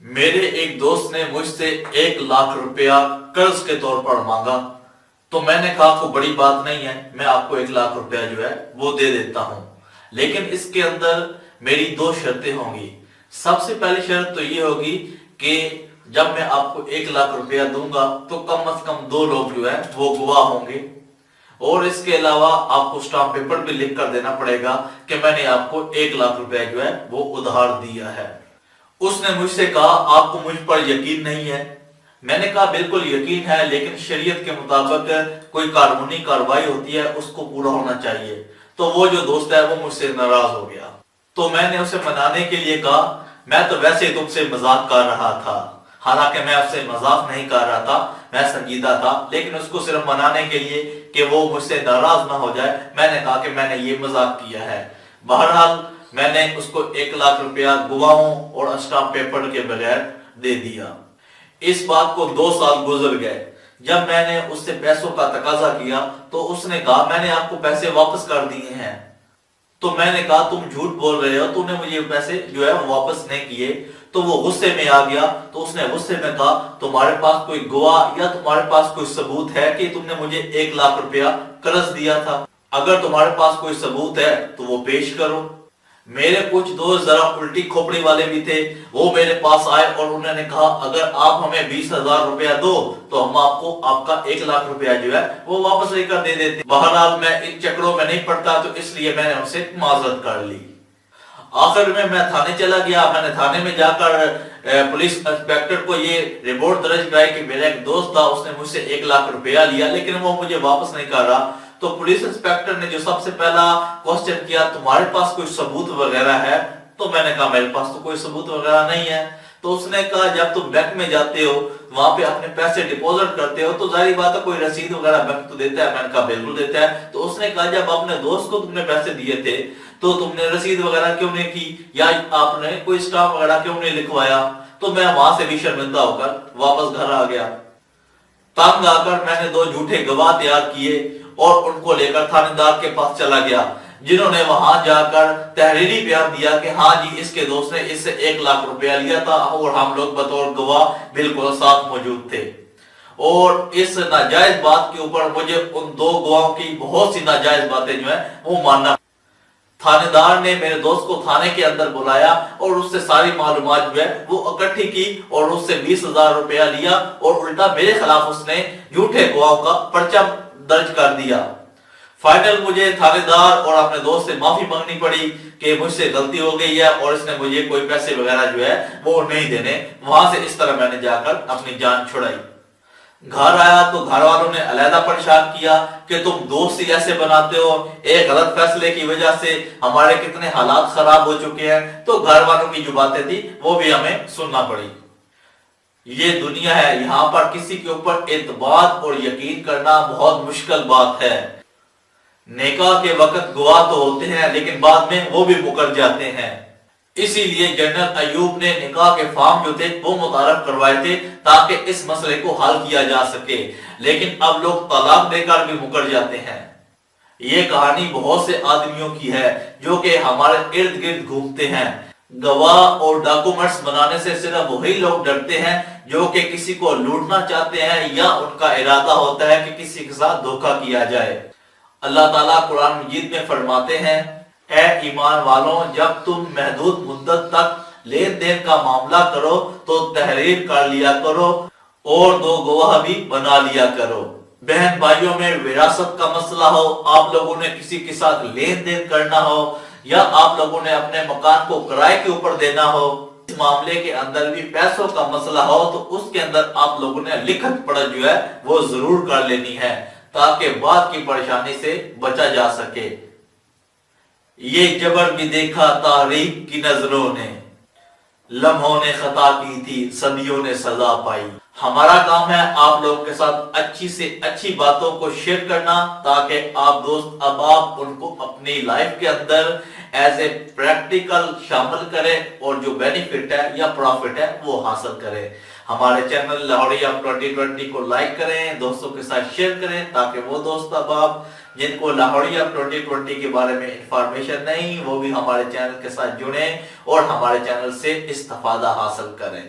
मेरे एक दोस्त ने मुझसे 1 लाख रुपया कर्ज के तौर पर मांगा। तो मैंने कहा कोई बड़ी बात नहीं है, मैं आपको 1 लाख रुपया जो है वो दे देता हूं, लेकिन इसके अंदर मेरी 2 शर्तें होंगी। सबसे पहली शर्त तो ये होगी कि जब मैं आपको 1 लाख रुपया दूंगा तो कम से कम 2 लोग जो है वो गवाह होंगे, और इसके अलावा आपको स्टाम्प पेपर भी लिख कर देना पड़ेगा कि मैंने आपको 1 लाख रुपया जो है वो उधार दिया है। उसने मुझसे कहा आपको मुझ पर यकीन नहीं है। मैंने कहा बिल्कुल यकीन है, लेकिन शरीयत के मुताबिक कोई कानूनी कार्रवाई होती है, उसको पूरा होना चाहिए। तो वो जो दोस्त है वो मुझसे नाराज हो गया। तो मैंने उसे मनाने के लिए कहा मैं तो वैसे ही तुमसे मजाक कर रहा था। हालांकि मैं उससे मजाक नहीं कर रहा था, मैं संजीदा था, लेकिन उसको सिर्फ मनाने के लिए कि वो मुझसे नाराज ना हो जाए, मैंने कहा कि मैंने ये मजाक किया है। बहरहाल मैंने उसको 1 लाख रुपया गवाहों और स्टाम्प पेपर के बगैर दे दिया। इस बात को 2 साल गुजर गए। जब मैंने उससे पैसों का तकाजा किया तो उसने कहा मैंने आपको पैसे वापस कर दिए हैं। तो मैंने कहा तुम झूठ बोल रहे हो, तूने मुझे पैसे जो है वापस नहीं किए। तो वो गुस्से में आ गया। तो उसने गुस्से में कहा तुम्हारे पास कोई गवाह या तुम्हारे पास कोई सबूत है कि तुमने मुझे 1 लाख रुपया कर्ज दिया था? अगर तुम्हारे पास कोई सबूत है तो वो पेश करो। मेरे कुछ दोस्त जरा उल्टी खोपड़ी वाले भी थे, वो मेरे पास आए और उन्होंने कहा अगर आप हमें 20,000 रुपया दो तो हम आपको आपका 1 लाख रुपया जो है वो वापस लेकर दे देते। बहरहाल मैं इन चक्रों में नहीं पड़ता, तो इसलिए मैंने उनसे माजरत कर ली। आखिर में मैं थाने चला गया। मैंने थाने में जाकर पुलिस इंस्पेक्टर को ये रिपोर्ट दर्ज कराई कि मेरा एक दोस्त था, उसने मुझसे 1 लाख रुपया लिया, लेकिन वो मुझे वापस नहीं कर रहा। तो पुलिस इंस्पेक्टर ने जो सबसे पहला क्वेश्चन किया तुम्हारे पास कोई सबूत वगैरह है? तो मैंने कहा मेरे पास तो कोई सबूत वगैरह नहीं है। तो उसने कहा जब तुम बैंक में जाते हो, वहां पे अपने पैसे डिपॉजिट करते हो, तो जाहिर बात है कोई रसीद वगैरह बैंक तो देता है। मैंने कहा बिल्कुल देता है। तो उसने कहा जब अपने दोस्त को तुमने पैसे दिए थे तो तुमने रसीद वगैरह क्यों नहीं की, या आपने कोई स्टाम्प वगैरह क्यों नहीं लिखवाया? तो मैं वहां से भी शर्मिंदा होकर वापस घर आ गया। तंग आकर मैंने 2 झूठे गवाह तैयार किए और उनको लेकर थानेदार के पास चला गया, जिन्होंने वहां जाकर तहरीरी बयान दिया कि हाँ जी इसके दोस्त ने इससे 1 लाख रुपया लिया था और हम लोग बतौर गवाह बिल्कुल साथ मौजूद थे। और इस नाजायज बात के ऊपर मुझे उन 2 गवाहों की बहुत सी नाजायज बातें जो है वो मानना। थानेदार ने मेरे दोस्त को थाने के अंदर बुलाया और उससे सारी मालूमात जो है वो इकट्ठी की और उससे 20,000 रुपया लिया, और उल्टा मेरे खिलाफ उसने झूठे गवाहों का पर्चा दर्ज कर दिया। फाइनल मुझे थानेदार और अपने दोस्त से माफी मांगनी पड़ी कि मुझसे गलती हो गई है और इसने मुझे कोई पैसे वगैरह जो है वो नहीं देने। वहां से इस तरह मैंने जाकर अपनी जान छुड़ाई। घर आया तो घर वालों ने अलहदा परेशान किया कि तुम दोस्त ही ऐसे बनाते हो, एक गलत फैसले की वजह से हमारे कितने हालात खराब हो चुके हैं। तो घर वालों की जो बातें थी वो भी हमें सुनना पड़ी। ये दुनिया है, यहाँ पर किसी के ऊपर एतबार और यकीन करना बहुत मुश्किल बात है। निकाह के वक्त गवाह तो होते हैं, लेकिन बाद में वो भी मुकर जाते हैं। इसीलिए जनरल अयूब ने निकाह के फॉर्म जो थे वो मुतारफ करवाए थे ताकि इस मसले को हल किया जा सके, लेकिन अब लोग तलाक देकर भी मुकर जाते हैं। ये कहानी बहुत से आदमियों की है जो कि हमारे इर्द गिर्द घूमते हैं। गवाह और डॉक्यूमेंट्स बनाने से सिर्फ वही लोग डरते हैं जो कि किसी को लूटना चाहते हैं या उनका इरादा होता है कि किसी के साथ धोखा किया जाए। अल्लाह ताला कुरान मजीद में फरमाते हैं ऐ ईमान वालों, जब तुम महदूद मुद्दत तक लेन देन का मामला करो तो तहरीर कर लिया करो और 2 गवाह भी बना लिया करो। बहन भाइयों में विरासत का मसला हो, आप लोगों ने किसी के साथ लेन देन करना हो, या आप लोगों ने अपने मकान को किराए के ऊपर देना हो, इस मामले के अंदर भी पैसों का मसला हो, तो उसके अंदर आप लोगों ने लिखत पढ़त जो है वो जरूर कर लेनी है ताकि बाद की परेशानी से बचा जा सके। ये जबर भी देखा तारीख की नजरों ने, लम्हों ने खता की थी सदियों ने सजा पाई। हमारा काम है आप लोगों के साथ अच्छी से अच्छी बातों को शेयर करना ताकि आप दोस्त अब आप उनको अपनी लाइफ के अंदर एज ए प्रैक्टिकल शामिल करें और जो बेनिफिट है या प्रॉफिट है वो हासिल करें। हमारे चैनल लाहौरिया 2020 को लाइक करें, दोस्तों के साथ शेयर करें ताकि वो दोस्त अब आप जिनको लाहौरिया 2020 के बारे में इंफॉर्मेशन नहीं वो भी हमारे चैनल के साथ जुड़ें और हमारे चैनल से इस्तेफादा हासिल करें।